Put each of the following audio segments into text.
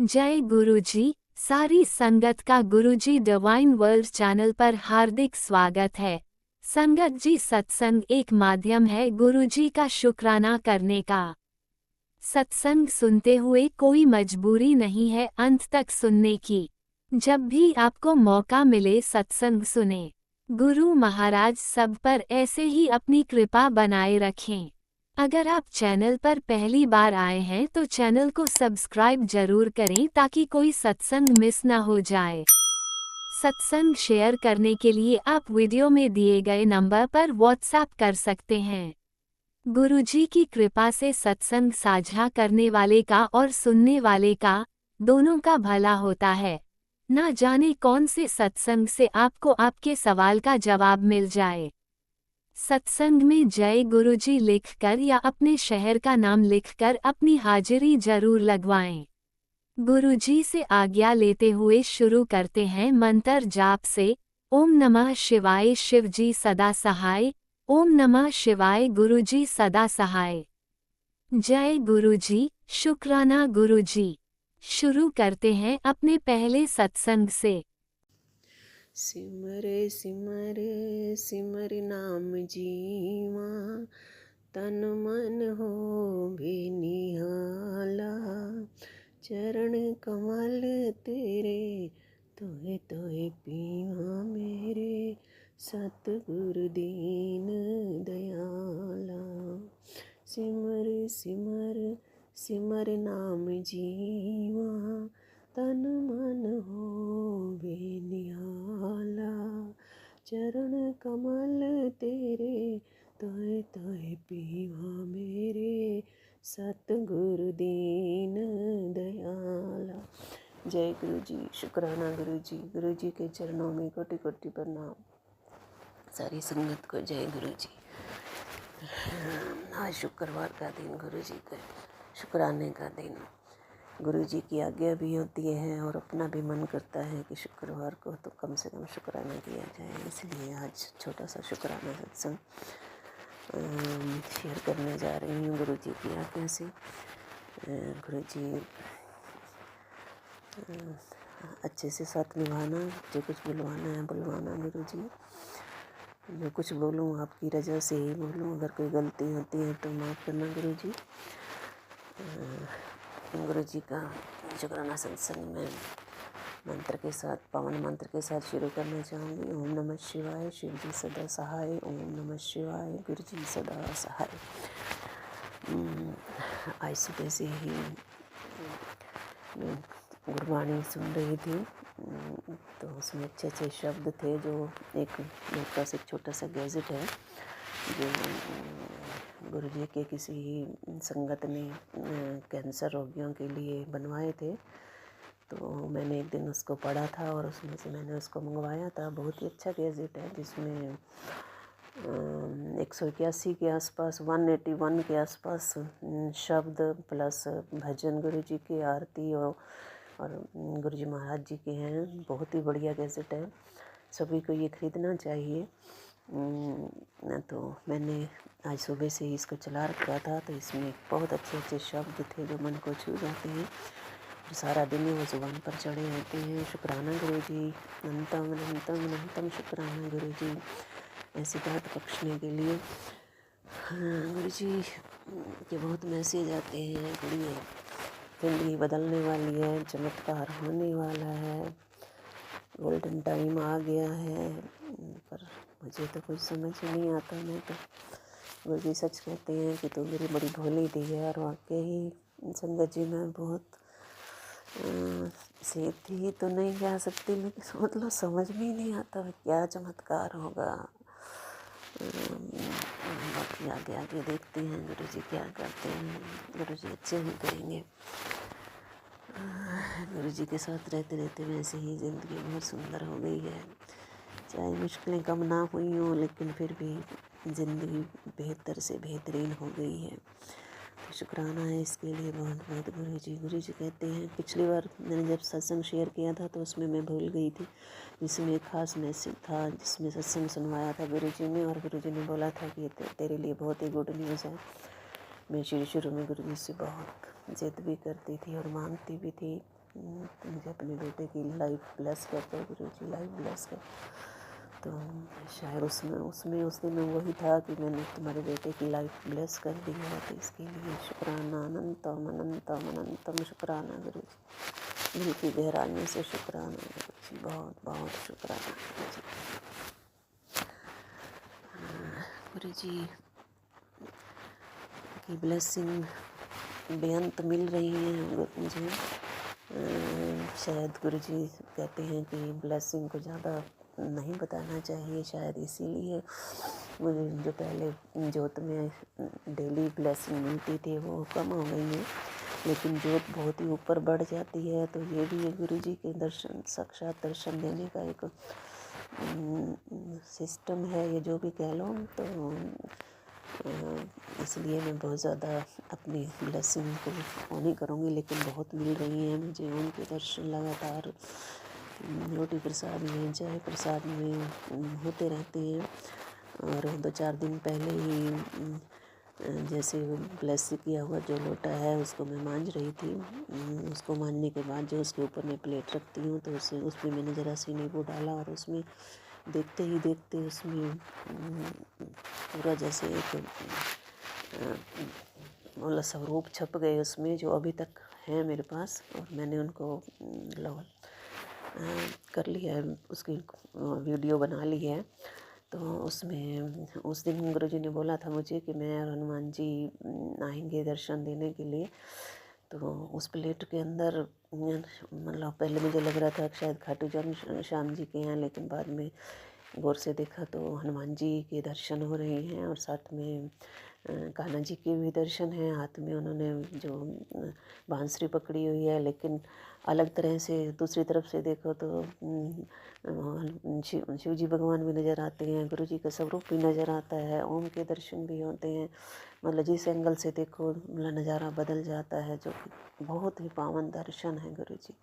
जय गुरुजी। सारी संगत का गुरुजी डिवाइन वर्ल्ड चैनल पर हार्दिक स्वागत है। संगत जी, सत्संग एक माध्यम है गुरुजी का शुक्राना करने का। सत्संग सुनते हुए कोई मजबूरी नहीं है अंत तक सुनने की। जब भी आपको मौका मिले सत्संग सुने। गुरु महाराज सब पर ऐसे ही अपनी कृपा बनाए रखें। अगर आप चैनल पर पहली बार आए हैं तो चैनल को सब्सक्राइब जरूर करें ताकि कोई सत्संग मिस ना हो जाए। सत्संग शेयर करने के लिए आप वीडियो में दिए गए नंबर पर व्हाट्सएप कर सकते हैं। गुरुजी की कृपा से सत्संग साझा करने वाले का और सुनने वाले का दोनों का भला होता है। ना जाने कौन से सत्संग से आपको आपके सवाल का जवाब मिल जाए। सत्संग में जय गुरुजी लिखकर या अपने शहर का नाम लिखकर अपनी हाजिरी जरूर लगवाएं। गुरुजी से आज्ञा लेते हुए शुरू करते हैं मंत्र जाप से। ओम नमः शिवाय शिवजी सदा सहाय। ओम नमः शिवाय गुरुजी सदा सहाय। जय गुरुजी, शुक्राना गुरुजी। शुरू करते हैं अपने पहले सत्संग से। सिमर सिमर सिमर नाम जीवा, तन मन हो भी निहाला। चरण कमल तेरे तोहे तोहे पीवा, मेरे सतगुरु दीन दयाला। सिमर सिमर सिमर नाम जीवा, तन मन हो बेनिहाला। चरण कमल तेरे तोहे तोहे पीवा, मेरे सतगुरु दीन दयाला। जय गुरु जी, शुक्राना गुरु जी। गुरु जी के चरणों में कोटि कोटि प्रणाम। सारी संगत को जय गुरु जी। आज शुक्रवार का दिन, गुरु जी का शुक्राने का दिन। गुरु जी की आज्ञा भी होती है और अपना भी मन करता है कि शुक्रवार को तो कम से कम शुक्राना किया जाए। इसलिए आज छोटा सा शुक्राना सत्संग शेयर करने जा रही हूँ गुरु जी की आज्ञा से। गुरु जी अच्छे से साथ निभाना, जो कुछ बुलवाना है बुलवाना। गुरु जी जो कुछ बोलूँ आपकी रजा से ही बोलूँ, अगर कोई गलती होती है तो माफ़ करना गुरु जी। गुरु जी का शुक्राना सत्संग में मंत्र के साथ, पवन मंत्र के साथ शुरू करना चाहूँगी। ओम नमः शिवाय शिव जी सदा सहाय। ओम नमः शिवाय गुरु जी सदा सहाय। आज सुबह से ही गुरबाणी सुन रही थी, तो उसमें अच्छे अच्छे शब्द थे। जो एक मेरे पास एक छोटा सा गैजेट है जो गुरु जी के किसी संगत ने कैंसर रोगियों के लिए बनवाए थे। तो मैंने एक दिन उसको पढ़ा था और उसमें से मैंने उसको मंगवाया था। बहुत ही अच्छा गैजेट है जिसमें 181 के आसपास, 181 के आसपास शब्द प्लस भजन गुरु जी की आरती और गुरु जी महाराज जी के हैं। बहुत ही बढ़िया गैजेट है, सभी को ये खरीदना चाहिए। तो मैंने आज सुबह से ही इसको चला रखा था, तो इसमें बहुत अच्छे अच्छे शब्द थे जो मन को छू जाते हैं। सारा दिन ही वो जुबान पर चढ़े रहते हैं। शुक्राना गुरु जी, अनंतम अनंतम अनंतम शुक्राना गुरु जी, ऐसी बात बख्शने के लिए। गुरु जी के बहुत मैसेज आते हैं। गुड़िया ज़िंदगी बदलने वाली है, चमत्कार होने वाला है, गोल्डन टाइम आ गया है। पर मुझे तो कुछ समझ ही नहीं आता। मैं तो गुरु जी सच कहते हैं कि तू मेरी बड़ी भोली दी है। और वाकई ही संगत जी मैं बहुत सीधी तो नहीं जा सकती, लेकिन मतलब समझ में ही नहीं आता क्या चमत्कार होगा। बाकी आगे आगे देखते हैं गुरु जी क्या करते हैं। गुरु जी अच्छे ही करेंगे। गुरु जी के साथ रहते रहते वैसे ही ज़िंदगी बहुत सुंदर हो गई है। चाहे मुश्किलें कम ना हुई हों, लेकिन फिर भी ज़िंदगी बेहतर से बेहतरीन हो गई है। तो शुक्राना है इसके लिए बहुत बहुत गुरु जी। गुरु जी कहते हैं, पिछली बार मैंने जब सत्संग शेयर किया था तो उसमें मैं भूल गई थी, जिसमें एक ख़ास मैसेज था जिसमें सत्संग सुनवाया था गुरु जी ने। और गुरु जी ने बोला था कि तेरे लिए बहुत ही गुड न्यूज़ है। मैं शुरू में गुरु जी से बहुत ज़िद भी करती थी और मांगती भी थी तो मुझे अपने बेटे की लाइफ ब्लेस कर दो गुरु जी, लाइफ ब्लेस कर। तो शायद उसमें उस दिन वही था कि मैंने तुम्हारे बेटे की लाइफ ब्लेस कर दी है, तो इसके लिए शुक्राना, अनंतम अनंतम अनंतम शुक्राना गुरु जी, दिल की गहराइयों से शुक्राना गुरु जी, बहुत बहुत शुक्राना गुरु जी। गुरु जी की ब्लेसिंग बेअंत मिल रही है मुझे। शायद गुरुजी कहते हैं कि ब्लेसिंग को ज़्यादा नहीं बताना चाहिए, शायद इसीलिए मुझे जो पहले जोत में डेली ब्लेसिंग मिलती थी वो कम हो गई है, लेकिन जोत बहुत ही ऊपर बढ़ जाती है। तो ये भी है गुरुजी के दर्शन, साक्षात दर्शन देने का एक सिस्टम है, ये जो भी कह लो। तो इसलिए मैं बहुत ज़्यादा अपनी ब्लेसिंग को वो नहीं करूँगी, लेकिन बहुत मिल रही हैं मुझे उनके दर्शन लगातार। रोटी प्रसाद में, चाय प्रसाद में होते रहते हैं। और 2-4 दिन पहले ही जैसे ब्लेस किया हुआ जो लोटा है उसको मैं मांज रही थी। उसको मांजने के बाद जो उसके ऊपर मैं प्लेट रखती हूँ, तो उसमें मैंने ज़रा सी नींबू डाला, और उसमें देखते ही देखते उसमें पूरा जैसे एक मतलब स्वरूप छप गए उसमें, जो अभी तक हैं मेरे पास। और मैंने उनको कर लिया है, उसकी वीडियो बना ली है। तो उसमें उस दिन गुरुजी ने बोला था मुझे कि मैं और हनुमान जी आएंगे दर्शन देने के लिए। तो उस प्लेट के अंदर मतलब पहले मुझे लग रहा था कि शायद खाटू श्याम जी के हैं, लेकिन बाद में गौर से देखा तो हनुमान जी के दर्शन हो रहे हैं, और साथ में कान्हा जी के भी दर्शन हैं। हाथ में उन्होंने जो बांसुरी पकड़ी हुई है, लेकिन अलग तरह से दूसरी तरफ से देखो तो शिव जी भगवान भी नज़र आते हैं, गुरु जी का स्वरूप भी नज़र आता है, ओम के दर्शन भी होते हैं। मतलब जिस एंगल से देखो मतलब नज़ारा बदल जाता है, जो कि बहुत ही पावन दर्शन है गुरु जी।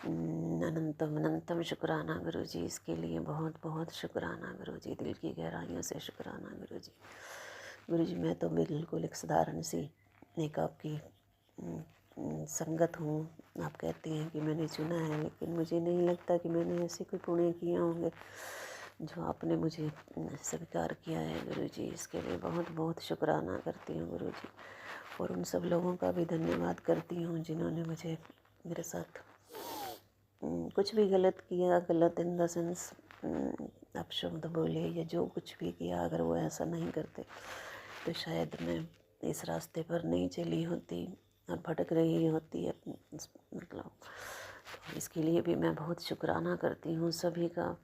अनंतम अनंतम शुक्राना गुरु जी, इसके लिए बहुत बहुत शुक्राना गुरु जी, दिल की गहराइयों से शुक्राना गुरु जी। गुरु जी मैं तो बिल्कुल एक साधारण सी एक आपकी संगत हूँ। आप कहते हैं कि मैंने चुना है, लेकिन मुझे नहीं लगता कि मैंने ऐसे कोई पुण्य किए होंगे जो आपने मुझे स्वीकार किया है गुरु जी। इसके लिए बहुत बहुत शुक्राना करती हूँ गुरु जी, और उन सब लोगों का भी धन्यवाद करती हूँ जिन्होंने मुझे मेरे साथ कुछ भी गलत किया, गलत इन द सेंस अपशब्द बोले या जो कुछ भी किया, अगर वो ऐसा नहीं करते तो शायद मैं इस रास्ते पर नहीं चली होती और भटक रही होती है मतलब। तो इसके लिए भी मैं बहुत शुक्राना करती हूँ सभी का,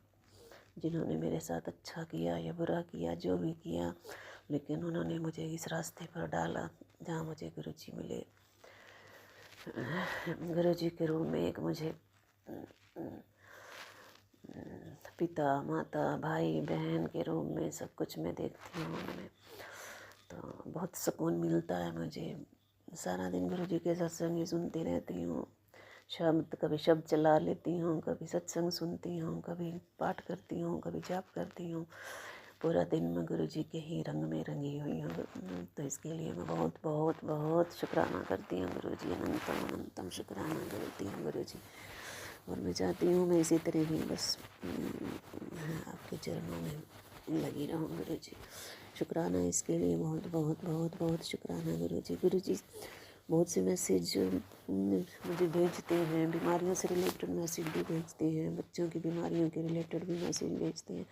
जिन्होंने मेरे साथ अच्छा किया या बुरा किया, जो भी किया, लेकिन उन्होंने मुझे इस रास्ते पर डाला जहाँ मुझे गुरु जी मिले। गुरु जी के रूप में एक मुझे पिता, माता, भाई, बहन के रूप में सब कुछ मैं देखती हूँ उनमें। तो बहुत सुकून मिलता है मुझे। सारा दिन गुरु जी के सत्संग ही सुनती रहती हूँ। कभी शब्द चला लेती हूँ, कभी सत्संग सुनती हूँ, कभी पाठ करती हूँ, कभी जाप करती हूँ। पूरा दिन मैं गुरु जी के ही रंग में रंगी हुई हूँ। तो इसके लिए मैं बहुत बहुत बहुत शुक्राना करती हूँ गुरु जी, अनंतम अनंतम शुक्राना करती हूँ गुरु जी। और मैं चाहती हूँ मैं इसी तरह ही बस आपके चरणों में लगी रहूँ गुरु जी। शुक्राना इसके लिए बहुत बहुत बहुत बहुत शुक्राना गुरु जी। गुरु जी बहुत से मैसेज मुझे भेजते हैं, बीमारियों से रिलेटेड मैसेज भी भेजते हैं, बच्चों की बीमारियों के रिलेटेड भी मैसेज भेजते हैं।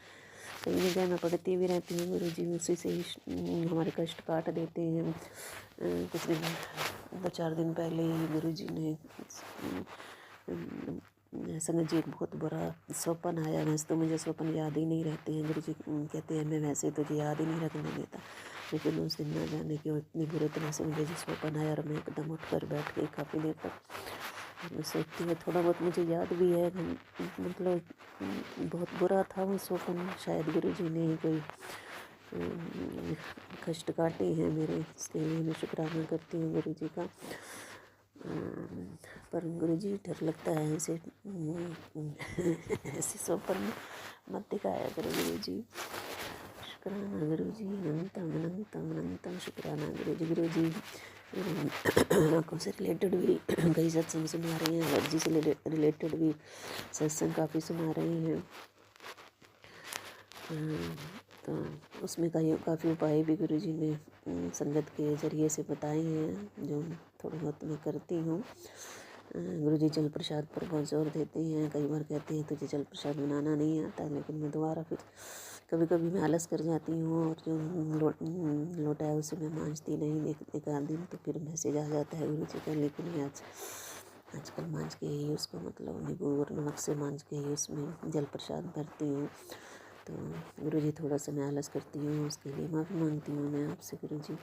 कहीं जगह मैं पढ़ती भी रहती हूँ गुरु जी, उसी से ही हमारे कष्ट काट देते हैं। कुछ दिन 2-4 दिन पहले ही गुरु जी ने संगत जी एक बहुत बुरा स्वप्न आया। वैसे तो मुझे स्वप्न याद ही नहीं रहते हैं, गुरु जी कहते हैं मैं वैसे तुझे याद ही नहीं रखने देता, लेकिन उस दिन ना जाने क्यों इतनी बुरी तरह से मुझे जो स्वप्न आया, और मैं एकदम उठ कर बैठ गई काफ़ी देर तक। मैं सोचती हूँ थोड़ा बहुत मुझे याद भी है, मतलब बहुत बुरा था वो स्वप्न। शायद गुरु जी ने ही कोई कष्ट काटे हैं मेरे, इसके लिए मैं शुक्राना करती हूँ गुरु जी का। पर गुरु जी डर लगता है ऐसे ऐसे स्वप्न मत दिखाया करो गुरु जी। शुक्राना गुरु जी, अनंतम अनंतम अनंतम शुक्राना गुरु जी। गुरु जी आँखों से रिलेटेड भी कई सत्संग सुना रहे हैं, एलर्जी से रिलेटेड भी सत्संग काफ़ी सुना रहे हैं। तो उसमें काफ़ी उपाय भी गुरुजी ने संगत के ज़रिए से बताए हैं, जो थोड़ा बहुत मैं करती हूँ। गुरुजी जल प्रसाद पर बहुत जोर देते हैं। कई बार कहते हैं तुझे जल प्रसाद बनाना नहीं आता, लेकिन मैं दोबारा फिर कभी कभी मैं आलस कर जाती हूँ और जो लोटा है उसे मैं मांजती नहीं। एक आध दिन तो फिर मैसेज आ जाता है गुरुजी का, लेकिन मैं आजकल मांज के ही उसको, मतलब नींबू और नमक से मांज के ही उसमें जल प्रसाद भरती हूँ। तो गुरुजी थोड़ा सा मैं आलस करती हूँ, उसके लिए माफ़ी मांगती हूँ मैं आपसे गुरुजी।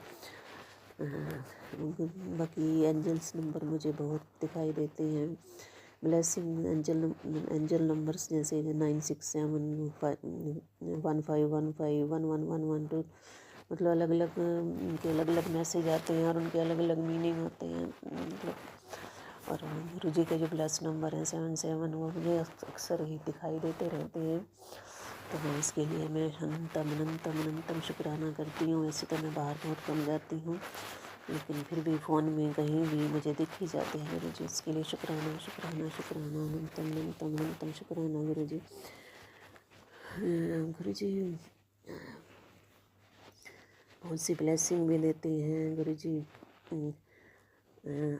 बाकी एंजल्स नंबर मुझे बहुत दिखाई देते हैं। ब्लेसिंग एंजल नंबर्स जैसे 9671515111112, मतलब अलग अलग उनके अलग अलग मैसेज आते हैं और उनके अलग अलग मीनिंग होते हैं, मतलब। और गुरुजी के जो ब्लेस नंबर हैं 77, वो मुझे अक्सर ही दिखाई देते रहते हैं। तो मैं इसके लिए मैं अनंतम शुक्राना करती हूँ। वैसे तो मैं बाहर बहुत कम जाती हूँ, लेकिन फिर भी फ़ोन में कहीं भी मुझे दिख ही जाते हैं गुरुजी। इसके लिए शुक्राना शुक्राना शुक्राना, अनंतम शुक्राना गुरुजी। गुरुजी बहुत सी ब्लेसिंग भी देते हैं गुरुजी।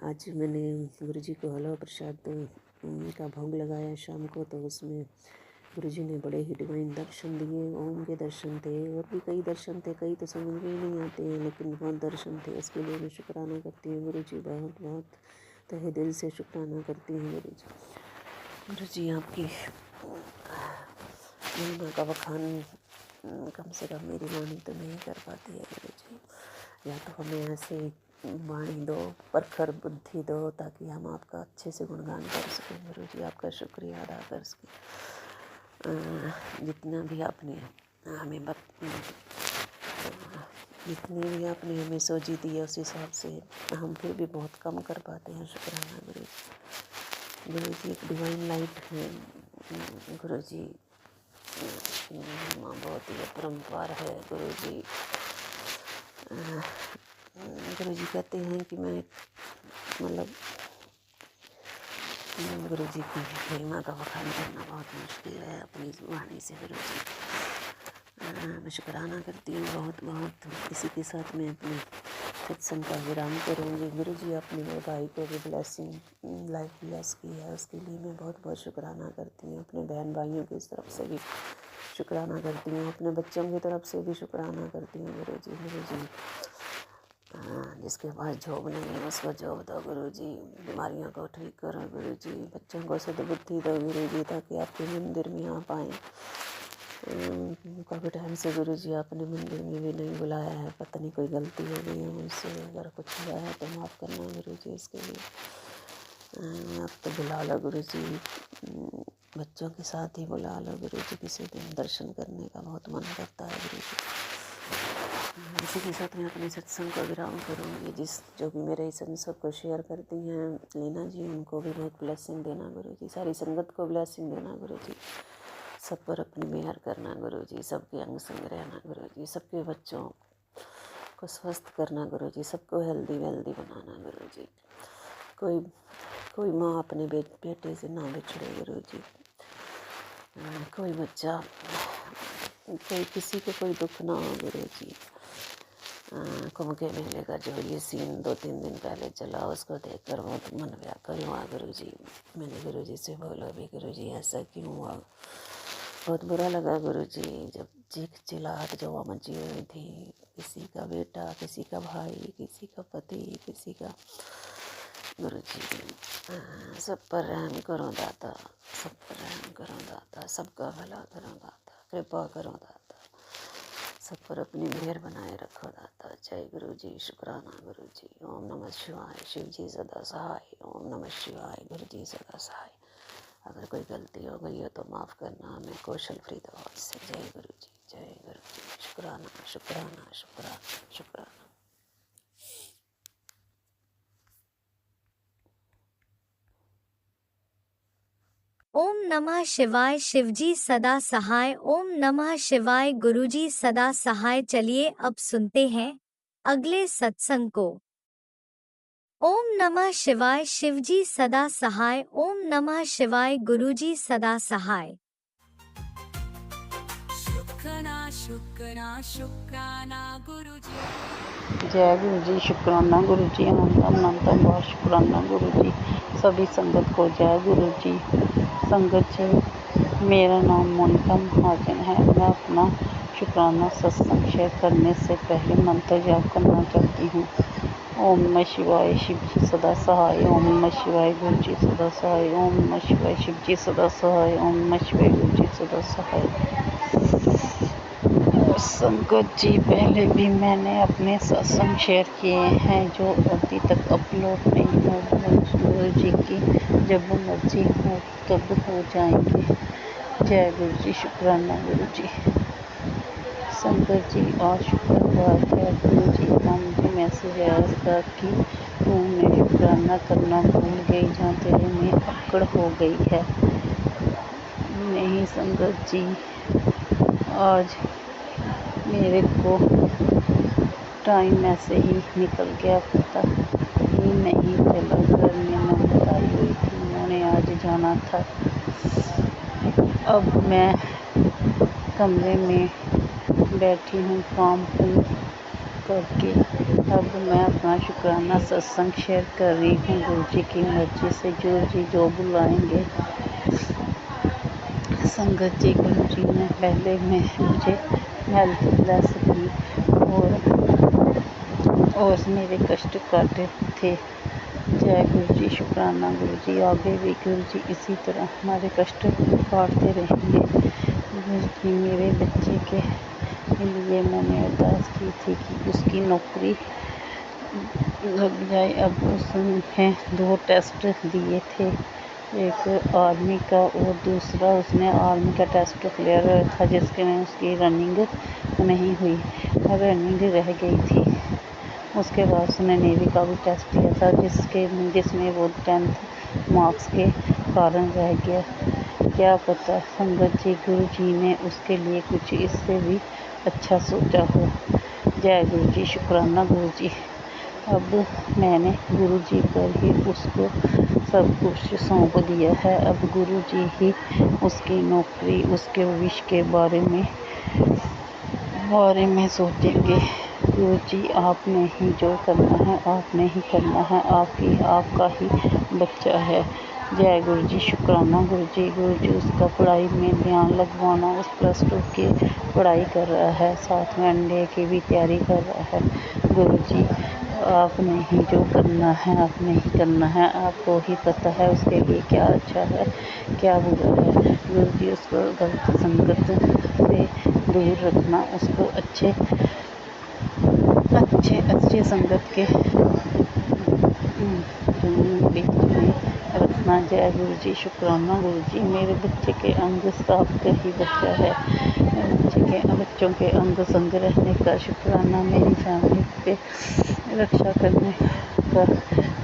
आज मैंने गुरुजी को हलवा प्रसाद का भोग लगाया शाम को, तो उसमें गुरुजी ने बड़े ही डिवाइन दर्शन दिए। ओम के दर्शन थे और भी कई दर्शन थे, कई तो समझ में ही नहीं आते हैं, लेकिन बहुत दर्शन थे। उसके लिए मैं शुक्राना करती हूँ गुरुजी, बहुत बहुत तहे दिल से शुक्राना करती हूँ गुरुजी। गुरुजी आपकी महिमा का बखान कम से कम मेरी वाणी तो नहीं कर पाती है गुरुजी। या तो हमें ऐसे वाणी दो, प्रखर बुद्धि दो, ताकि हम आपका अच्छे से गुणगान कर सकें गुरुजी, आपका शुक्रिया अदा कर सकें। जितना भी आपने हमें जितनी भी आपने हमें सोची दी है, उस हिसाब से हम फिर भी बहुत कम कर पाते हैं। शुक्राना गुरुजी। गुरुजी एक डिवाइन लाइट है गुरुजी, बहुत ही अपरंपार है गुरुजी। गुरुजी कहते हैं कि मैं, मतलब गुरुजी की महिमा का बखान करना बहुत मुश्किल है अपनी वाणी से गुरुजी। मैं शुक्राना करती हूँ बहुत बहुत। इसी के साथ मैं अपने सत्संग का विराम करूँगी। गुरुजी आपने मेरे भाई को भी ब्लेसिंग लाइफ ब्लेस की है, उसके लिए मैं बहुत बहुत शुक्राना करती हूँ। अपने बहन भाइयों की तरफ से भी शुक्राना करती हूँ, अपने बच्चों की तरफ से भी शुक्राना करती हूँ गुरुजी। गुरुजी जिसके पास जॉब नहीं है उसको जॉब दो गुरुजी, बीमारियों को ठीक करो गुरुजी, बच्चों को सद्बुद्धि दो गुरुजी, ताकि आपके मंदिर में आ पाएँ। काफ़ी टाइम से गुरुजी आपने मंदिर में भी नहीं बुलाया है, पता नहीं कोई गलती हो गई है मुझसे, अगर कुछ हुआ है तो माफ़ करना गुरुजी। इसके लिए आप तो बुला लो गुरुजी, बच्चों के साथ ही बुला लो गुरुजी। किसी दिन दर्शन करने का बहुत मन करता है गुरुजी। इसी के साथ मैं अपने सत्संग को विराम करूँगी। जो भी मेरे इस सत्संग को शेयर करती हैं लीना जी, उनको भी बहुत ब्लेसिंग देना गुरुजी, सारी संगत को ब्लेसिंग देना गुरुजी, सब पर अपनी मेहर करना गुरुजी, सबके अंग संग रहना गुरुजी, सबके बच्चों को स्वस्थ करना गुरुजी, सबको हेल्दी वेल्दी बनाना गुरुजी। कोई माँ अपने बेटे से ना बिछड़े गुरुजी, कोई बच्चा, किसी को कोई दुख ना हो गुरुजी। कुंभ के मेले का जो ये सीन 2-3 दिन पहले चला, उसको देखकर बहुत मन व्याकुल हुआ गुरुजी। मैंने गुरुजी से बोला भी गुरुजी ऐसा क्यों हुआ, बहुत बुरा लगा गुरुजी। जब चीख चिल्लाहट जो मची हुई थी, किसी का बेटा, किसी का भाई, किसी का पति, किसी का, गुरुजी सब पर रहम करो दाता, सब पर रहम करो दाता, सबका भला करो दाता, कृपा करो दाता, सब पर अपनी मेहर बनाए रखो दाता। जय गुरुजी, शुक्राना गुरुजी। ओम नमः शिवाय, शिव जी सदा सहाय। ओम नमः शिवाय, गुरु जी सदा सहाय। अगर कोई गलती हो गई हो तो माफ़ करना, मैं कौशल फरीदाबाद से। जय गुरुजी, जय गुरुजी। शुक्राना शुक्राना शुक्राना शुक्राना। ओम नमः शिवाय, शिवजी सदा सहाय। ओम नमः शिवाय, गुरुजी सदा सहाय। चलिए अब सुनते हैं अगले सत्संग को। ओम नमः शिवाय। शिवजी सदा सहाय। ओम नमः शिवाय। गुरुजी सदा सहाय। शुक्राना गुरुजी। जय गुरु जी। शुक्राना गुरु जी। अनंतम बार शुक्राना गुरु जी। सभी संगत को जय गुरु जी। संगत जी, मेरा नाम मोनिका महाजन है। मैं अपना शुक्राना सत्संग शेयर करने से पहले मंत्र जाप करना चाहती हूँ। ओम नमः शिवाय। शिव जी सदा सहाय। ओम नमः शिवाय। गुरु जी सदा सहाय। ओम नमः शिवाय। शिव जी सदा सहाय। ओम नमः शिवाय। गुरु जी सदा सहाय। संगत जी, पहले भी मैंने अपने सत्संग शेयर किए हैं जो अभी तक अपलोड नहीं हो। गुरु जी की जब मर्जी हो तब हो जाएंगे। जय गुरु जी। शुक्राना गुरु जी। संगत जी, आज शुक्रवार है। गुरु जी का मुझे मैसेज आया था कि तूने शुक्राना करना भूल गई या तेरे में अकड़ हो गई है। नहीं संगत जी, आज मेरे को टाइम ऐसे ही निकल गया, पता ही नहीं चला। घर में नौबत आई हुई थी, उन्होंने आज जाना था। अब मैं कमरे में बैठी हूँ काम करके। अब मैं अपना शुक्राना सत्संग शेयर कर रही हूँ गुरु जी की मर्जी से। गुरु जी जो बुलाएंगे। संगत जी, गुरु जी ने पहले में मुझे हेल्थ ब्लेस की और मेरे कष्ट काटे थे। जय गुरु जी। शुक्राना गुरु जी। आगे भी गुरु जी इसी तरह हमारे कष्ट काटते रहेंगे। गुरु जी, मेरे बच्चे के लिए मैंने अरदास की थी कि उसकी नौकरी लग जाए। अब उसने 2 टेस्ट दिए थे, एक आर्मी का और दूसरा उसने आर्मी का टेस्ट क्लियर था जिसके में उसकी रनिंग नहीं हुई, रनिंग रह गई थी। उसके बाद उसने नेवी का भी टेस्ट दिया था जिसमें वो 10th मार्क्स के कारण रह गया। क्या पता संगत जी, गुरु जी ने उसके लिए कुछ इससे भी अच्छा सोचा हो। जय गुरु जी। शुक्राना गुरु जी। अब मैंने गुरु जी पर ही उसको सब कुछ सौंप दिया है। अब गुरु जी ही उसकी नौकरी, उसके भविष्य के बारे में सोचेंगे। गुरु जी, आपने ही जो करना है आपने ही करना है। आपका ही बच्चा है। जय गुरु जी। शुक्राना गुरु जी। गुरु जी, उसका पढ़ाई में ध्यान लगवाना। उस +2 की पढ़ाई कर रहा है, साथ में NDA की भी तैयारी कर रहा है। गुरु जी, आपने ही जो करना है आपने ही करना है। आपको ही पता है उसके लिए क्या अच्छा है क्या बुरा है। गुरु जी, उसको गलत संगत से दूर रखना, उसको अच्छे संगत के बीच में रखना। जय गुरु जी। शुक्राना गुरु जी। मेरे बच्चे के अंग साफ का ही बच्चा है। बच्चों के अंग संग रहने का शुक्राना। मेरी फैमिली पे रक्षा करने का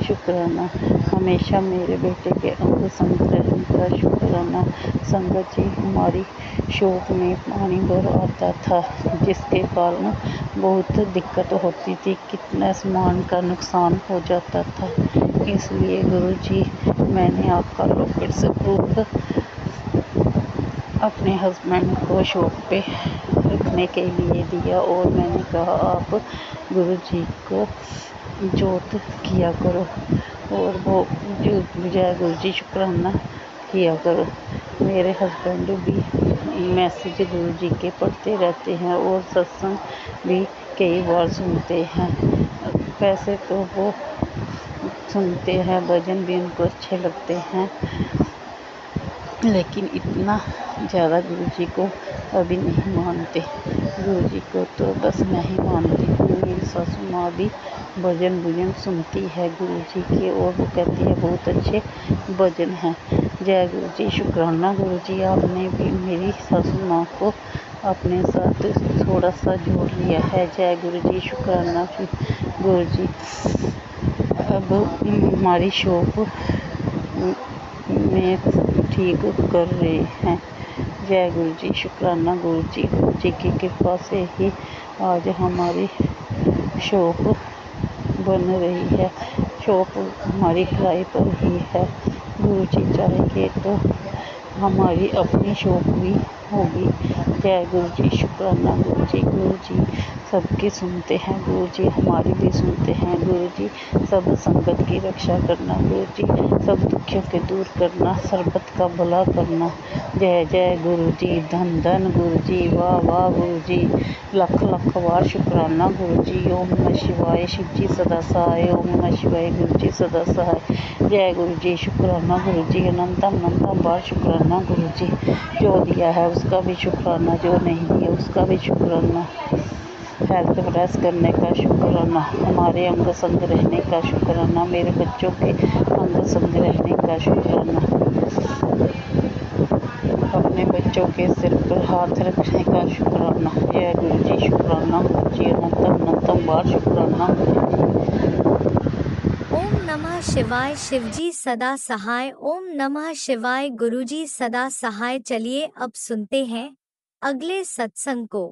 शुक्राना। हमेशा मेरे बेटे के अंग संग रहने का शुक्राना। संगत जी, हमारी शॉप में पानी भर आता था जिसके कारण बहुत दिक्कत होती थी, कितना सामान का नुकसान हो जाता था। इसलिए गुरु जी, मैंने आपका लॉकेट से प्रूफ अपने हस्बैंड को शॉप पे रखने के लिए दिया और मैंने कहा आप गुरु जी को जोत किया करो और वो जय गुरु जी शुक्राना किया करो। मेरे हस्बैंड भी मैसेज गुरु जी के पढ़ते रहते हैं और सत्संग भी कई बार सुनते हैं। वैसे तो वो सुनते हैं, भजन भी उनको अच्छे लगते हैं, लेकिन इतना ज़्यादा गुरु जी को अभी नहीं मानते। गुरु जी को तो बस मैं ही मानती हूँ। मेरी सासू माँ भी भजन सुनती है गुरु जी के और वो कहती है बहुत अच्छे भजन हैं। जय गुरु जी। शुक्राना गुरु जी, आपने भी मेरी सासू माँ को अपने साथ थोड़ा सा जोड़ लिया है। जय गुरु जी। शुक्राना गुरु जी। अब हमारी शॉप में ठीक कर रहे हैं। जय गुरु जी। शुक्राना गुरु जी। गुरु जी की कृपा से ही आज हमारी शॉप बन रही है। शॉप हमारी किराए पर ही है। गुरु जी चाहेंगे तो हमारी अपनी शॉप भी होगी। जय गुरु जी, शुक्राना गुरु जी। गुरु जी सबकी सुनते हैं, गुरु जी हमारी भी सुनते हैं। गुरु जी सब संगत की रक्षा करना, गुरु जी सब दुखों के दूर करना, सरबत का भला करना। जय जय गुरु जी, धन धन गुरु जी, वाह वाह गुरु जी, लख लख बार शुक्राना गुरु जी। ओम नमः शिवाय, शिव जी सदा सहाय। ओम नमः शिवाय, गुरु जी सदा सहाय। जय गुरु जी, शुक्राना गुरु जी, अनंतम अनंतम बार शुक्राना गुरु जी। जो दिया है उसका भी शुक्राना, जो नहीं दिया उसका भी शुक्राना। हेल्थ प्रेस करने का शुक्राना, हमारे अंग संग रहने का शुक्राना, मेरे बच्चों के अंग संग रहने का शुक्राना, अपने बच्चों के सिर पर हाथ रखने का शुक्राना। जय गुरु जी, शुक्राना गुरु जी, अनंतम अनंतम बार शुक्राना गुरु जी। ओम नमः शिवाय, शिवजी सदा सहाय। ओम नमः शिवाय, गुरुजी सदा सहाय। चलिए अब सुनते हैं अगले सत्संग को।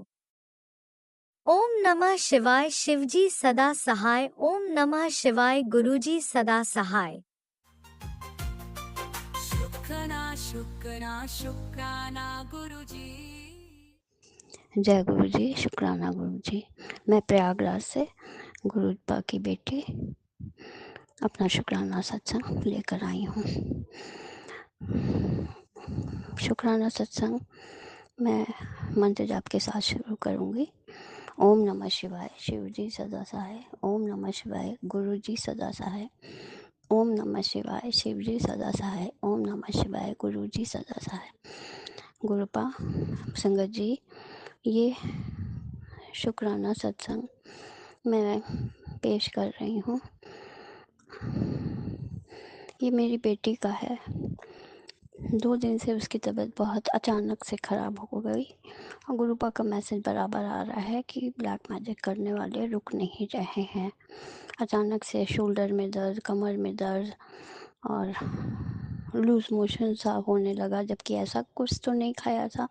ओम नमः शिवाय, शिवजी सदा सहाय। ओम नमः शिवाय, गुरुजी सदा सहाय। शुक्राना शुक्राना शुक्राना गुरुजी। जय गुरु जी, शुक्राना गुरु जी। मैं प्रयागराज से गुरुपा की बेटी अपना शुक्राना सत्संग लेकर आई हूँ। शुक्राना सत्संग मैं मंत्र जाप के साथ शुरू करूँगी। ओम नमः शिवाय, शिव जी सदा सहाय। ओम नमः शिवाय, गुरु जी सदा सहाय। ओम नमः शिवाय, शिव जी सदा सहाय। ओम नमः शिवाय, गुरु जी सदा सहाय। गुरुपा संगत जी, ये शुक्राना सत्संग मैं पेश कर रही हूँ। ये मेरी बेटी का है। 2 दिन से उसकी तबीयत बहुत अचानक से ख़राब हो गई और गुरुपा का मैसेज बराबर आ रहा है कि ब्लैक मैजिक करने वाले रुक नहीं रहे हैं। अचानक से शोल्डर में दर्द, कमर में दर्द और लूज मोशन सा होने लगा, जबकि ऐसा कुछ तो नहीं खाया था।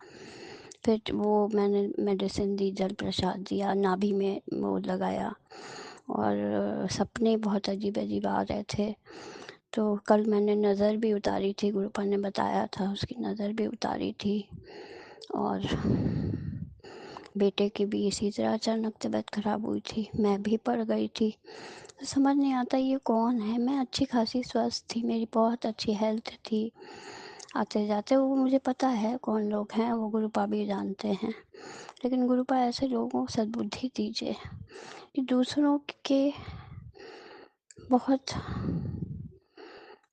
फिर वो मैंने मेडिसिन दी, जल प्रसाद दिया, नाभि में वो लगाया और सपने बहुत अजीब अजीब आ रहे थे। तो कल मैंने नज़र भी उतारी थी, गुरुपा ने बताया था, उसकी नज़र भी उतारी थी। और बेटे की भी इसी तरह अचानक तबीयत ख़राब हुई थी, मैं भी पड़ गई थी। तो समझ नहीं आता ये कौन है। मैं अच्छी खासी स्वस्थ थी, मेरी बहुत अच्छी हेल्थ थी। आते जाते वो मुझे पता है कौन लोग हैं, वो गुरुपा भी जानते हैं। लेकिन गुरुपा ऐसे लोगों को सद्बुद्धि दीजिए कि दूसरों के बहुत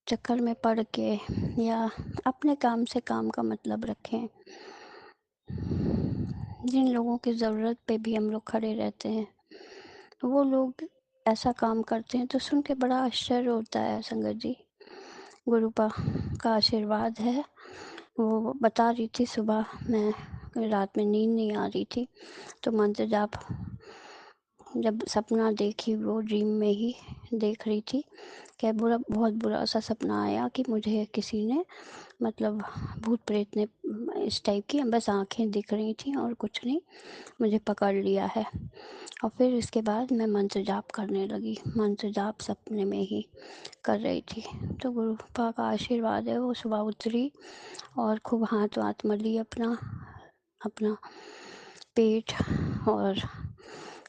चक्कर में पड़ के या अपने काम से काम का मतलब रखें। जिन लोगों की ज़रूरत पे भी हम लोग खड़े रहते हैं, वो लोग ऐसा काम करते हैं तो सुन के बड़ा आश्चर्य होता है। संगत जी, गुरुपा का आशीर्वाद है। वो बता रही थी सुबह, मैं रात में नींद नहीं आ रही थी तो मंत्र जाप जब सपना देखी, वो ड्रीम में ही देख रही थी कि बहुत बुरा सा सपना आया कि मुझे किसी ने, मतलब भूत प्रेत ने इस टाइप की, बस आंखें दिख रही थी और कुछ नहीं, मुझे पकड़ लिया है। और फिर इसके बाद मैं मंत्र जाप करने लगी, मंत्र जाप सपने में ही कर रही थी। तो गुरुपा का आशीर्वाद है, वो सुबह उतरी और खूब हाथ वाथ मली अपना पेट और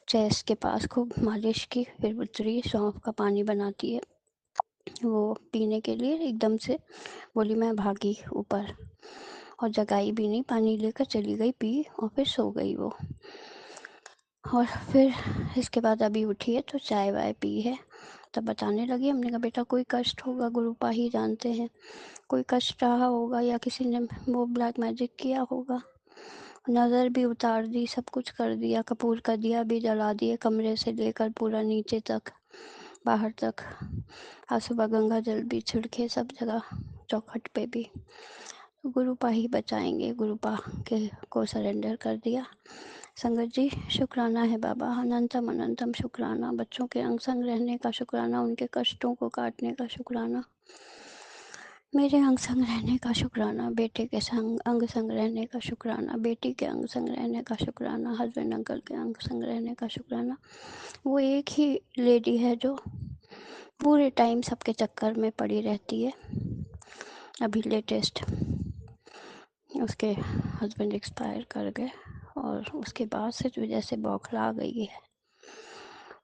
चेस्ट के पास खूब मालिश की। फिर उतरी, सौंफ का पानी बनाती है वो पीने के लिए, एकदम से बोली मैं भागी ऊपर और जगाई भी नहीं, पानी लेकर चली गई, पी और फिर सो गई वो। और फिर इसके बाद अभी उठी है तो चाय वाय पी है, तब बताने लगी। हमने कहा बेटा कोई कष्ट होगा, गुरुपा ही जानते हैं, कोई कष्ट रहा होगा या किसी ने वो ब्लैक मैजिक किया होगा। नज़र भी उतार दी, सब कुछ कर दिया, कपूर का दिया भी जला दिए, कमरे से लेकर पूरा नीचे तक, बाहर तक। आज सुबह गंगा जल भी छिड़के सब जगह, चौखट पे भी। तो गुरुपा ही बचाएंगे, गुरुपा के को सरेंडर कर दिया। संगत जी, शुक्राना है बाबा, अनंतम अनंतम शुक्राना। बच्चों के अंग संग रहने का शुक्राना, उनके कष्टों को काटने का शुक्राना, मेरे अंग संग रहने का शुक्राना, बेटे के संग अंग संग रहने का शुक्राना, बेटी के अंग संग रहने का शुक्राना, हस्बैंड अंकल के अंग संग रहने का शुक्राना। वो एक ही लेडी है जो पूरे टाइम सबके चक्कर में पड़ी रहती है। अभी लेटेस्ट उसके हस्बैंड एक्सपायर कर गए और उसके बाद से जो जैसे बौखला गई है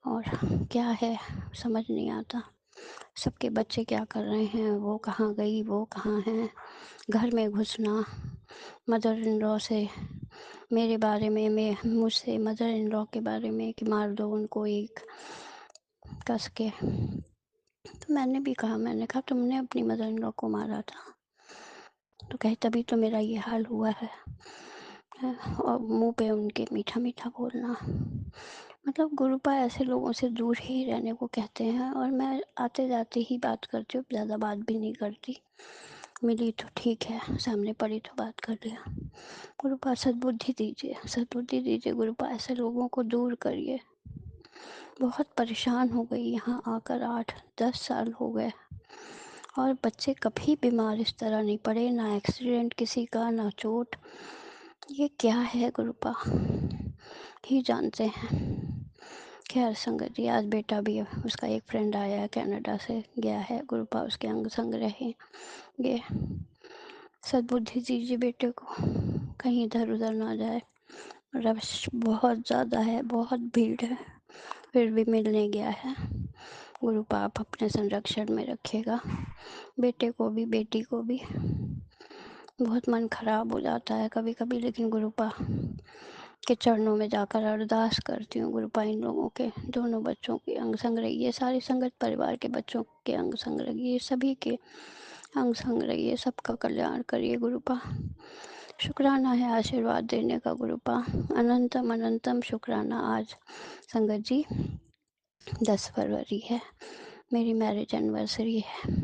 और क्या है समझ नहीं आता। सबके बच्चे क्या कर रहे हैं, वो कहाँ गई, वो कहाँ हैं, घर में घुसना, मदर इन लॉ से मेरे बारे में, मैं मुझसे मदर इन लॉ के बारे में कि मार दो उनको एक कस के। तो मैंने भी कहा, मैंने कहा तुमने अपनी मदर इन लॉ को मारा था? तो कहे तभी तो मेरा ये हाल हुआ है। और मुंह पे उनके मीठा मीठा बोलना। मतलब गुरुपा ऐसे लोगों से दूर ही रहने को कहते हैं। और मैं आते जाते ही बात करती हूँ, ज़्यादा बात भी नहीं करती। मिली तो ठीक है, सामने पड़ी तो बात कर लिया। गुरुपा सद्बुद्धि दीजिए, सद्बुद्धि दीजिए गुरुपा, ऐसे लोगों को दूर करिए। बहुत परेशान हो गई यहाँ आकर, 8-10 साल हो गए और बच्चे कभी बीमार इस तरह नहीं पड़े, ना एक्सीडेंट किसी का, ना चोट। ये क्या है गुरुपा ही जानते हैं। खैर संगत जी, आज बेटा भी उसका एक फ्रेंड आया है कनाडा से, गया है गुरुपा उसके अंग संग रहेंगे। सद्बुद्धि दीजिए बेटे को, कहीं इधर उधर ना जाए। रश बहुत ज़्यादा है, बहुत भीड़ है, फिर भी मिलने गया है। गुरुपा आप अपने संरक्षण में रखिएगा, बेटे को भी बेटी को भी। बहुत मन खराब हो जाता है कभी कभी, लेकिन गुरुपा के चरणों में जाकर अरदास करती हूँ, गुरुपा इन लोगों के दोनों बच्चों के अंग संग रहिए, सारी संगत परिवार के बच्चों के अंग संग रहिए, सभी के अंग संग रहिए, सबका कल्याण करिए गुरुपा। शुक्राना है आशीर्वाद देने का गुरुपा, अनंतम अनंतम शुक्राना। आज संगत जी 10 फरवरी है, मेरी मैरिज एनिवर्सरी है।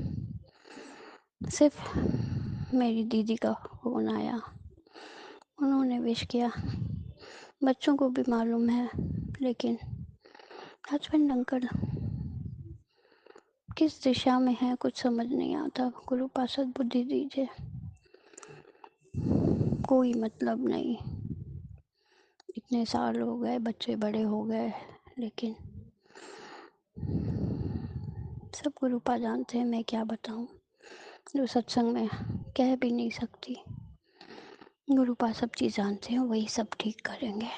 सिर्फ मेरी दीदी का फ़ोन आया, उन्होंने विश किया, बच्चों को भी मालूम है, लेकिन हस्बैंड अंकल किस दिशा में है कुछ समझ नहीं आता। गुरुपा सद्बुद्धि दीजिए, कोई मतलब नहीं, इतने साल हो गए, बच्चे बड़े हो गए, लेकिन सब गुरुपा जानते हैं, मैं क्या बताऊं, जो सत्संग में कह भी नहीं सकती। गुरुपा सब चीज़ जानते हैं, वही सब ठीक करेंगे।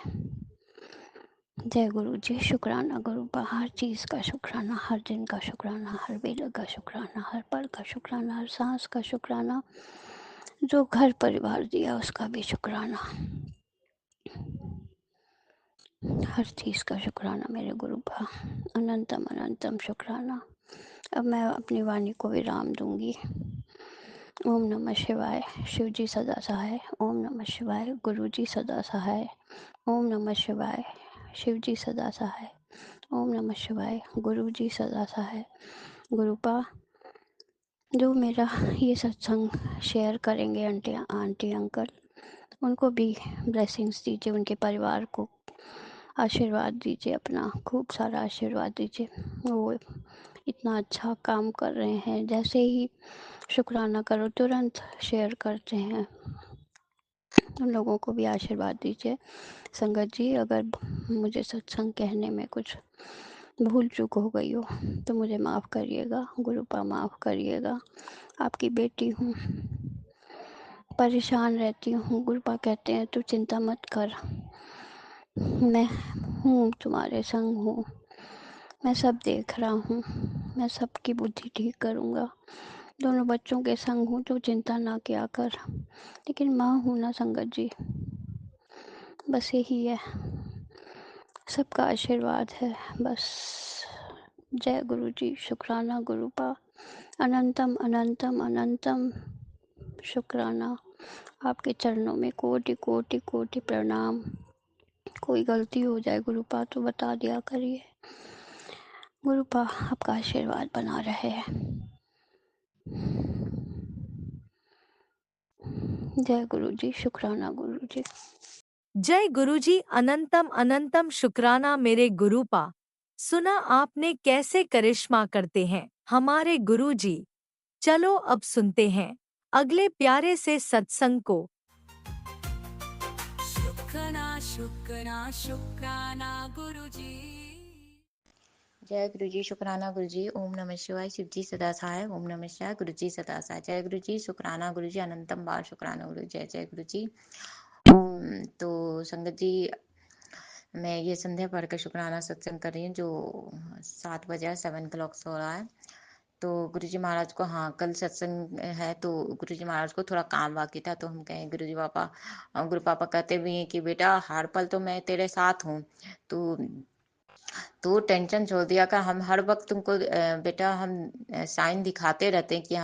जय गुरु जी। शुक्राना गुरुपा, हर चीज़ का शुक्राना, हर दिन का शुक्राना, हर वेला का शुक्राना, हर पल का शुक्राना, हर सांस का शुक्राना, जो घर परिवार दिया उसका भी शुक्राना, हर चीज़ का शुक्राना मेरे गुरुपा, अनंतम अनंतम शुक्राना। अब मैं अपनी वाणी को विराम दूंगी। ओम नमः शिवाय। शिव जी सदा सहाय। ओम नमः शिवाय। गुरु जी सदा सहाय। ओम नमः शिवाय। शिव जी सदा सहाय। ओम नमः शिवाय। गुरु जी सदा सहाय। गुरुपा जो मेरा ये सत्संग शेयर करेंगे आंटी अंकल, उनको भी ब्लेसिंग्स दीजिए, उनके परिवार को आशीर्वाद दीजिए, अपना खूब सारा आशीर्वाद दीजिए। वो इतना अच्छा काम कर रहे हैं, जैसे ही शुक्राना करो तुरंत शेयर करते हैं। उन लोगों को भी आशीर्वाद दीजिए। संगत जी, अगर मुझे सत्संग कहने में कुछ भूल चूक हो गई हो तो मुझे माफ़ करिएगा, गुरुपा माफ़ करिएगा। आपकी बेटी हूँ, परेशान रहती हूँ। गुरुपा कहते हैं तू चिंता मत कर, मैं हूँ, तुम्हारे संग हूँ, मैं सब देख रहा हूँ, मैं सबकी बुद्धि ठीक करूँगा। दोनों बच्चों के संग हूँ तो चिंता ना किया कर, लेकिन माँ हूँ ना संगत जी, बस यही है, सबका आशीर्वाद है बस। जय गुरु जी। शुक्राना गुरुपा, अनंतम अनंतम अनंतम शुक्राना। आपके चरणों में कोटि कोटि कोटि प्रणाम। कोई गलती हो जाए गुरुपा तो बता दिया करिए। गुरुपा आपका आशीर्वाद बना रहे। जय गुरु जी। शुक्राना गुरु जी। जय गुरुजी। अनंतम अनंतम शुक्राना मेरे गुरुपा। सुना आपने कैसे करिश्मा करते हैं हमारे गुरुजी। चलो अब सुनते हैं अगले प्यारे से सत्संग को। शुक्राना शुक्राना शुक्राना गुरुजी। जय गुरु जी, शुक्राना गुरु जी, ओम नमः शिवाय, शिव जी सदा सहाय, ओम नमः शिवाय, गुरु जी सदा सहाय। जय गुरु जी, शुक्राना गुरु जी, अनंतम बार शुक्राना गुरु, जय जय गुरु जी। तो संगत जी, मैं ये संध्या पढ़ कर शुक्राना सत्संग कर रही हूँ जो 7 बजे 7 o'clock से हो रहा है। तो गुरु जी महाराज को, हाँ कल सत्संग है, तो गुरु जी महाराज को थोड़ा काम बाकी था, तो हम कहें गुरु जी पापा, गुरु पापा कहते भी हैं कि बेटा हर पल तो मैं तेरे साथ हूँ, तो टेंशन छोड़ दिया कर, हम हर वक्त तुमको बेटा हम साइन दिखाते रहते हैं कि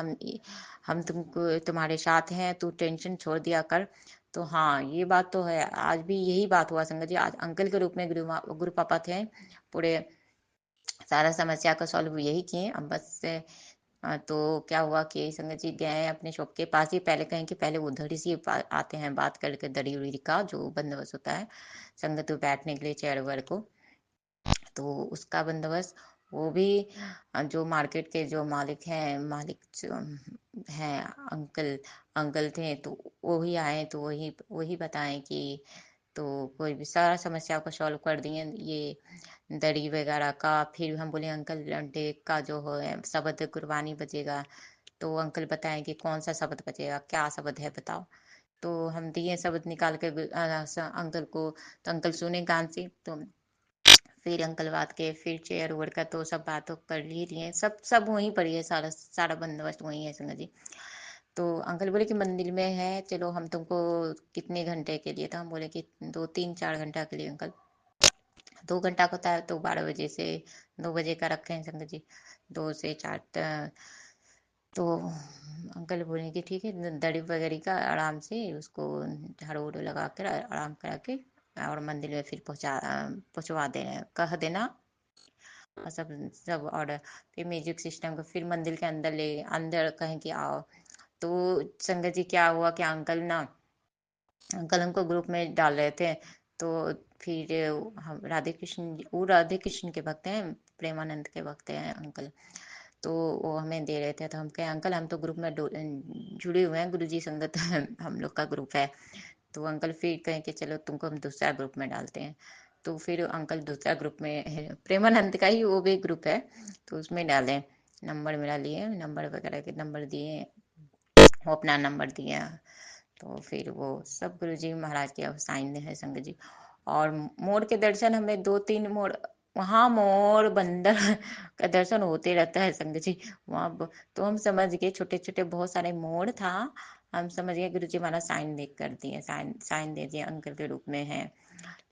हम तुमको तुम्हारे साथ हैं, तू टेंशन छोड़ दिया कर। तो हाँ ये बात तो है, आज भी यही बात हुआ संगत जी। आज अंकल के रूप में गुरु पापा थे, पूरे सारा समस्या का सॉल्व यही किए। अब बस तो क्या हुआ कि संगत जी गए अपने शॉप के पास ही, पहले कहें कि पहले उधर ही से आते हैं बात करके, दरी उड़ी का जो बंदोबस्त होता है संगत को बैठने के लिए, चेयर वेयर को, तो उसका बंदोबस्त वो भी जो मार्केट के जो मालिक जो हैं अंकल अंकल थे, तो वही आए, तो वही वही बताएं कि तो कोई भी सारा समस्या को सॉल्व कर दिए ये दरी वगैरह का। फिर हम बोले अंकल डेक का जो है शब्द गुरबानी बजेगा, तो अंकल बताएं कि कौन सा शब्द बजेगा, क्या शब्द है बताओ। तो हम दिए शब्द निकाल के अंकल को, तो अंकल सुने गान से। तो फिर अंकल बात के, फिर चेयर ओवर का तो सब बात तो कर ही लिए, सब वहीं पर ही है, सारा सारा बंदोबस्त वहीं है संगत जी। तो अंकल बोले कि मंदिर में है, चलो हम तुमको कितने घंटे के लिए, था हम बोले कि 2 3 4 घंटा के लिए अंकल। 2 घंटा का होता है, तो 12 बजे से 2 बजे का रखे हैं संगत जी, 2 से 4। तो अंकल बोले कि ठीक है, दड़ी वगैरह का आराम से उसको झाड़ू उड़ू लगा कर आराम करा के और मंदिर में फिर पहुंचवा देना, कह देना, और सब सब ऑर्डर। फिर म्यूजिक सिस्टम को फिर मंदिर के अंदर अंदर कहें कि आओ। तो संगत जी क्या हुआ कि अंकल हमको ग्रुप में डाल रहे थे, तो फिर हम राधे कृष्ण, वो राधे कृष्ण के भक्त हैं, प्रेमानंद के भक्त हैं अंकल, तो वो हमें दे रहे थे। तो हम कहे अंकल हम तो ग्रुप में जुड़े हुए हैं, गुरुजी संगत हम लोग का ग्रुप है। तो अंकल फिर कहें कि चलो तुमको हम दूसरा ग्रुप में डालते हैं। तो फिर अंकल दूसरा ग्रुप में प्रेमानंद का ही वो भी ग्रुप है, तो उसमें डाले। नंबर मेरा लिए, नंबर वगैरह के नंबर दिए, वो अपना नंबर दिया। तो फिर वो सब गुरु जी महाराज के साइन है संगत जी। और मोर के दर्शन हमें 2 3 मोर, वहाँ मोर बंदर का दर्शन होते रहता है संगत जी वहाँ तो हम समझ गए छोटे छोटे बहुत सारे मोर था, हम समझ गए गुरु जी महाराज साइन देख कर दिए, साइन साइन दे दिए, अंकल के रूप में है।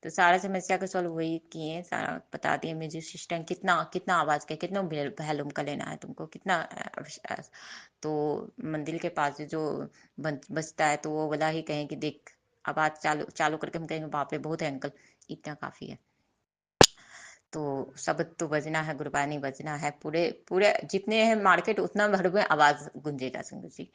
तो सारा समस्या का सॉल्व वही किए, सारा बता दिए म्यूजिक सिस्टम कितना कितना आवाज का, कितना वॉल्यूम का लेना है तुमको, कितना तो मंदिर के पास जो बजता है, तो वो वाला ही कहें कि देख आवाज चालू चालू करके हम कहेंगे बाप रे बहुत है अंकल, इतना काफी है। तो शब्द तो बजना है, गुरबानी बजना है, पूरे पूरे जितने हैं मार्केट उतना भर में आवाज गुंजेगा संगत जी।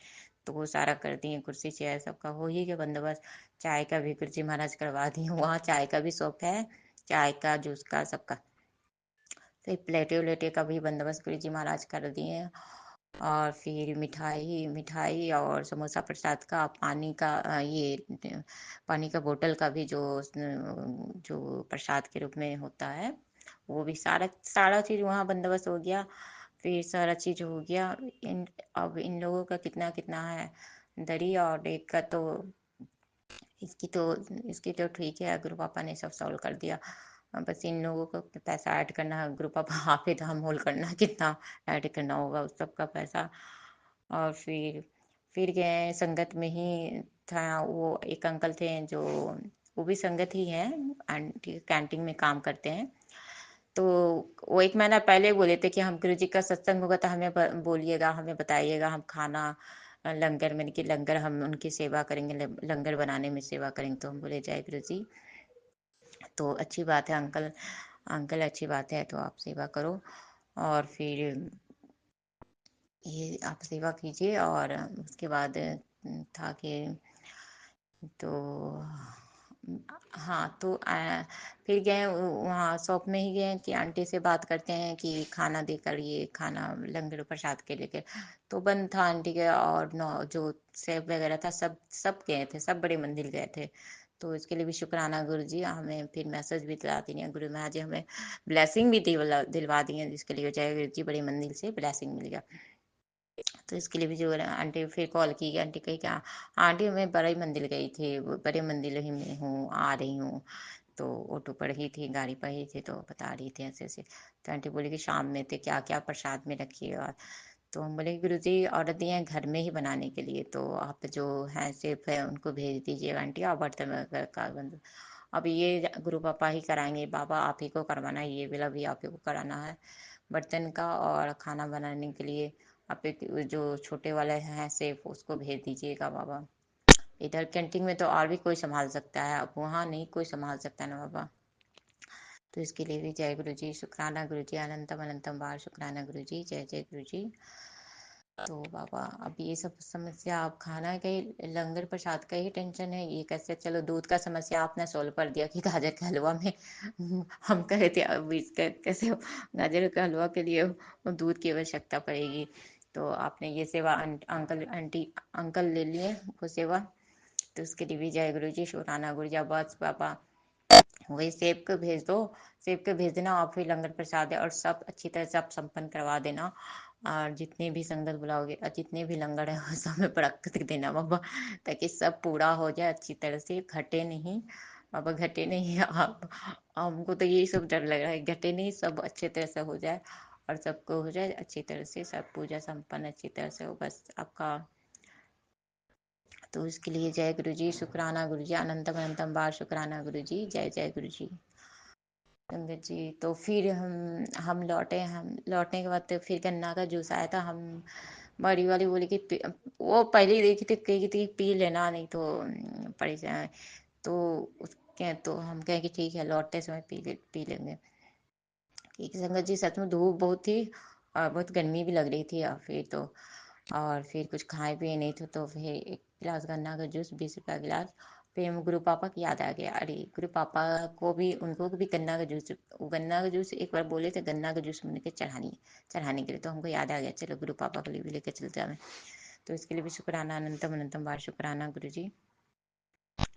तो वो सारा कर दिए, कुर्सी चेयर सबका हो ही गया बंदोबस्त। चाय का भी गुरु जी महाराज करवा दिए, वहाँ चाय का भी शौक है, चाय का जूस का सबका। फिर प्लेटे उलेटे का भी बंदोबस्त गुरु जी महाराज कर दिए। और फिर मिठाई मिठाई और समोसा प्रसाद का, पानी का ये पानी का बोतल का भी जो प्रसाद के रूप में होता है, वो भी सारा सारा चीज वहाँ बंदोबस्त हो गया। फिर सारा चीज हो गया। अब इन लोगों का कितना कितना है, दरी और डेक का तो इसकी तो इसकी तो ठीक है, गुरु पापा ने सब सॉल्व कर दिया। बस इन लोगों को पैसा ऐड करना है, गुरु पापा हाफिज हम होल्ड करना कितना ऐड करना होगा उस सब का पैसा। और फिर गए संगत में ही था, वो एक अंकल थे जो वो भी संगत ही है, आंटी कैंटीन में काम करते हैं। तो वो 1 महीना पहले बोले थे कि हम गुरु जी का सत्संग होगा तो हमें बोलिएगा, हमें बताइएगा, हम खाना लंगर में कि लंगर हम उनकी सेवा करेंगे, लंगर बनाने में सेवा करेंगे। तो हम बोले जय गुरु जी, तो अच्छी बात है अंकल, अंकल अच्छी बात है, तो आप सेवा करो। और फिर ये आप सेवा कीजिए। और उसके बाद था कि तो हाँ तो फिर गए वहाँ शॉप में ही गए कि आंटी से बात करते हैं कि खाना देकर ये खाना लंगर प्रसाद के लेके, तो बंद था आंटी के। और जो सेब वगैरह था सब सब गए थे, सब बड़े मंदिर गए थे, तो इसके लिए भी शुक्राना गुरु जी। हमें फिर मैसेज भी दिलाती हैं गुरु महाराज जी, हमें ब्लेसिंग भी दिलवा दी है, जिसके लिए जय गुरु जी बड़ी मंदिर से ब्लेसिंग मिल गया। तो इसके लिए भी जो आंटी फिर कॉल की, आंटी कही क्या, आंटी मैं बड़े मंदिर गई थी, बड़े मंदिर ही में हूँ, आ रही हूँ। तो ऑटो पर ही थी, गाड़ी पर ही थी, तो बता रही थी ऐसे ऐसे। तो आंटी बोली कि शाम में थे क्या क्या प्रसाद में रखिएगा। तो हम बोले गुरु जी ऑर्डर दिए हैं घर में ही बनाने के लिए, तो आप जो है सेफ है उनको भेज दीजिएगा आंटी, और बर्तन का बंद। अब ये गुरु पापा ही कराएंगे, बाबा आप ही को करवाना है, ये वाला भी आप ही को कराना है बर्तन का और खाना बनाने के लिए। आप एक जो छोटे वाले हैं सेफ उसको भेज दीजिएगा बाबा। इधर कैंटीन में तो और भी कोई संभाल सकता है, अब वहाँ नहीं कोई संभाल सकता है ना बाबा। तो इसके लिए भी जय गुरु जी, शुक्राना गुरु जी, अनंतम अनंतम बार शुक्राना गुरु जी, जय जय गुरु जी। तो बाबा अब ये सब समस्या, आप खाना का ही, लंगर प्रसाद का ही टेंशन है, ये कैसे, चलो दूध का समस्या आपने सोल्व कर दिया कि गाजर के हलवा में हम कहे थे अब इसका कैसे गाजर का हलवा के लिए दूध की आवश्यकता पड़ेगी। तो आपने ये सेवा अंकल आंटी अंकल ले लिए वो सेवा। तो उसके लिए भी जय गुरु जी, शुक्राना गुरु जी। बस पापा वही सेब को भेज दो, सेब को भेज देना, और फिर लंगर प्रसाद है और सब अच्छी तरह से आप संपन्न करवा देना। और जितने भी संगत बुलाओगे और जितने भी लंगर है वो सब में बरकत देना बाबा, ताकि सब पूरा हो जाए अच्छी तरह से, घटे नहीं बाबा, घटे नहीं। आप हमको तो यही सब डर लग रहा है, घटे नहीं, सब अच्छे तरह से हो जाए और सबको हो जाए अच्छी तरह से, सब पूजा संपन्न अच्छी तरह से हो बस आपका। तो इसके लिए जय गुरु जी, शुक्राना गुरु जी, अनंतम अनंतम बार शुक्राना गुरु जी, जय जय गुरु जी। संगत जी तो फिर हम लौटे, हम लौटने के बाद तो फिर गन्ना का जूस आया था। हम बड़ी वाली बोली कि वो पहले ही देखी थी, कही थी पी लेना नहीं तो परेशान। तो उसके तो हम कहें कि ठीक है लौटते समय पी लेंगे। ठीक है संगत जी, सच में धूप बहुत थी और बहुत गर्मी भी लग रही थी, और फिर तो और फिर कुछ खाए पिए नहीं थे, तो फिर एक गिलास गन्ना का जूस 20 रुपया गिलास। फिर हम गुरु पापा की याद आ गया, अरे गुरु पापा को भी, उनको भी गन्ना का जूस, गन्ना का जूस एक बार बोले थे गन्ना का जूस मैंने चढ़ाने के लिए, तो हमको याद आ गया चलो गुरु पापा के लिए भी लेकर चलते हैं। तो इसके लिए भी शुक्राना, अनंतम अनंतम बार शुक्राना गुरु जी।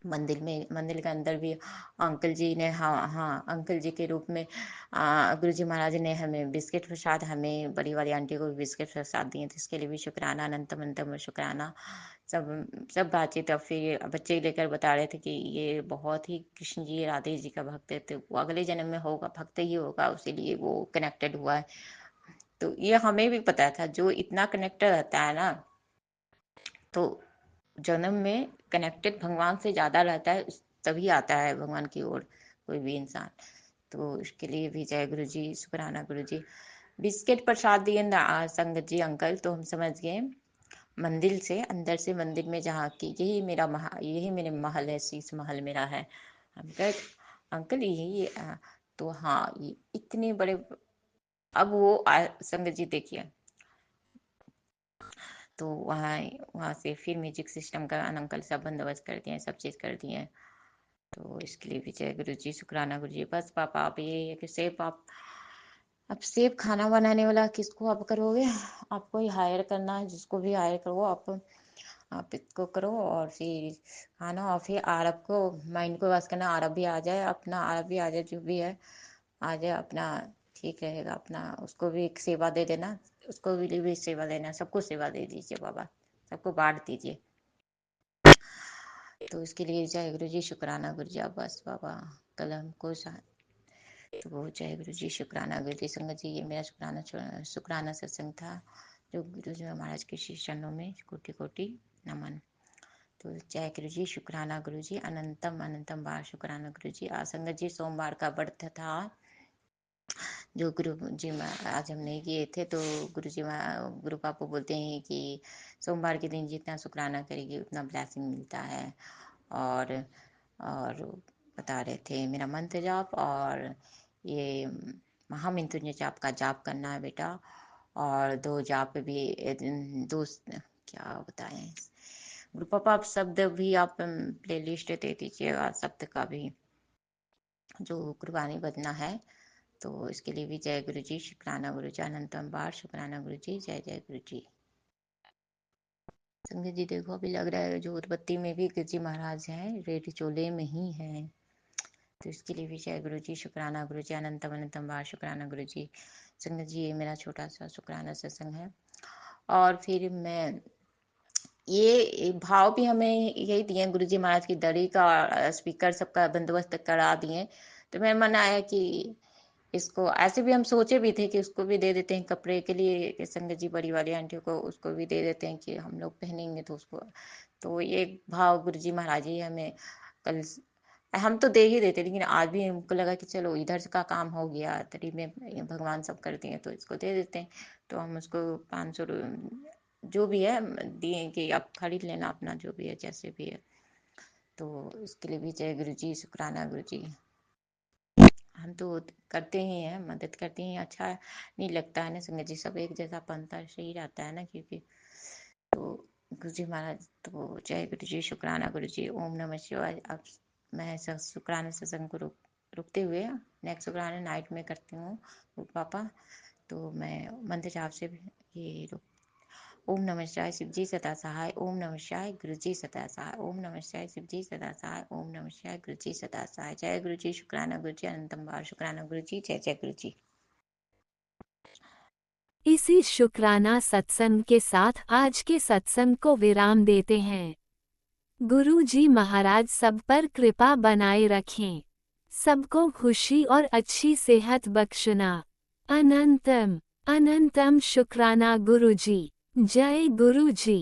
मंदिर में, मंदिर के अंदर भी अंकल जी ने, हाँ हाँ अंकल जी के रूप में गुरु जी महाराज ने हमें बिस्किट प्रसाद, हमें बड़ी वाली आंटी को भी बिस्किट प्रसाद दिए थे, इसके लिए भी शुक्राना, अनंतम अनंतम शुक्राना। सब सब बातचीत, अब फिर बच्चे लेकर बता रहे थे कि ये बहुत ही कृष्ण जी राधे जी का भक्त है, तो वो अगले जन्म में होगा भक्त ही होगा, उसीलिए वो कनेक्टेड हुआ है। तो ये हमें भी पता था, जो इतना कनेक्टेड रहता है ना, तो जन्म में कनेक्टेड भगवान से ज्यादा रहता है, तभी आता है भगवान की ओर कोई भी इंसान। तो इसके लिए भी जय गुरु जी, शुक्राना गुरु जी। बिस्किट प्रसाद दिए ना संगत जी अंकल, तो हम समझ गए मंदिर से, अंदर से मंदिर में जहाँ की यही मेरे महल है, शीश महल मेरा है। हम कहे अंकल यही तो हाँ ये इतने बड़े, अब वो संगत जी देखिए, तो वहाँ वहाँ से फिर म्यूजिक सिस्टम का अंकल सब बंदोबस्त कर दिए, सब चीज़ कर दिए। तो इसके लिए भी जय गुरु जी, शुक्राना गुरु जी। बस पापा आप ये है कि सेफ आप, अब सेफ खाना बनाने वाला किसको आप करोगे, आपको ही हायर करना है, जिसको भी हायर करो आप इसको करो, और फिर खाना, और फिर आरब को, माइंड को वास करना, आरब भी आ जाए, अपना आरब भी आ जाए, जो भी है आ जाए अपना, ठीक रहेगा अपना, उसको भी एक सेवा दे देना, उसको भी सेवा देना, सबको सेवा दे दीजिए बाबा, सबको बांट दीजिए। तो इसके लिए जय गुरु जी, शुक्राना गुरु जी। बस बाबा कल हमको तो वो जय गुरु जी, शुक्राना गुरु जी। संगत जी ये मेरा शुक्राना सत्संग था, जो गुरु जी महाराज के श्री चरणों में कोटि कोटि नमन। तो जय गुरु जी, शुक्राना गुरु जी, अनंतम अनंतम बार शुक्राना गुरु जी। संगत जी सोमवार का व्रत था, जो गुरु जी आज हम नहीं किए थे, तो गुरु पापा बोलते हैं कि सोमवार के दिन जितना शुक्राना करेगी उतना ब्लेसिंग मिलता है। और बता रहे थे मेरा मंत्र जाप और ये महामृत्युंजय जाप का जाप करना है बेटा, और दो जाप भी, दो क्या बताएं गुरु पापा, आप शब्द भी आप प्ले लिस्ट दे दीजिएगा, शब्द का भी जो कुर्बानी बदना है। तो इसके लिए भी जय गुरु जी, शुक्राना गुरु जी, अनंतम बार शुक्राना गुरु जी, जय जय गुरु जी। संगत जी देखो अभी लग रहा है जोतबत्ती में भी गुरुजी महाराज हैं, रेड चोले में ही हैं। तो इसके लिए भी जय गुरु जी, शुक्राना गुरु जी, अनंतम अनंतम बार शुक्राना गुरु जी। संगत जी ये मेरा छोटा सा शुक्राना सत्संग है। और फिर मैं ये भाव भी हमें यही दिए, गुरु जी महाराज की दरी का स्पीकर सबका बंदोबस्त करा दिए। तो मेरा मन आया कि इसको ऐसे भी हम सोचे भी थे कि उसको भी दे देते हैं कपड़े के लिए, कि संगत जी बड़ी वाली आंटी को उसको भी दे देते हैं कि हम लोग पहनेंगे तो उसको। तो ये भाव गुरु जी महाराज ही हमें कल, हम तो दे ही देते, लेकिन आज भी हमको लगा कि चलो इधर का काम हो गया, तरी में भगवान सब करते हैं तो इसको दे देते हैं। तो हम उसको 500 जो भी है दिए कि आप खरीद लेना अपना जो भी है जैसे भी है। तो इसके लिए भी जय गुरु जी, शुक्राना गुरु जी। हम तो करते ही हैं, मदद करते ही, अच्छा नहीं लगता है ना संगत जी, सब एक जैसा पंथा सही रहता है ना, क्योंकि तो गुरु जी महाराज, तो जय गुरु जी, शुक्राना गुरु जी, ओम नमः शिवाय। अब मैं शुक्राना सत्संग को रुकते हुए नेक्स्ट शुक्राना नाइट में करती हूँ पापा। तो मैं मंत्र जाप से भी ये ओम नमः शिवाय शिव जी सदा सहाय, ओम नमः शिवाय गुरु जी सदा सहाय, ओम नमः शिवाय शिव जी सदा सहाय, ओम नमः शिवाय गुरु जी सदा सहाय। जय गुरु जी, शुक्राना गुरु जी, अनंतम बार शुक्राना गुरु जी, जय जय गुरु जी। इसी शुक्राना सत्संग के साथ आज के सत्संग को विराम देते हैं। गुरु जी महाराज सब पर कृपा बनाए रखें, सबको खुशी और अच्छी सेहत बख्शना। अनंतम अनंतम शुक्राना गुरु जी। जय गुरु जी।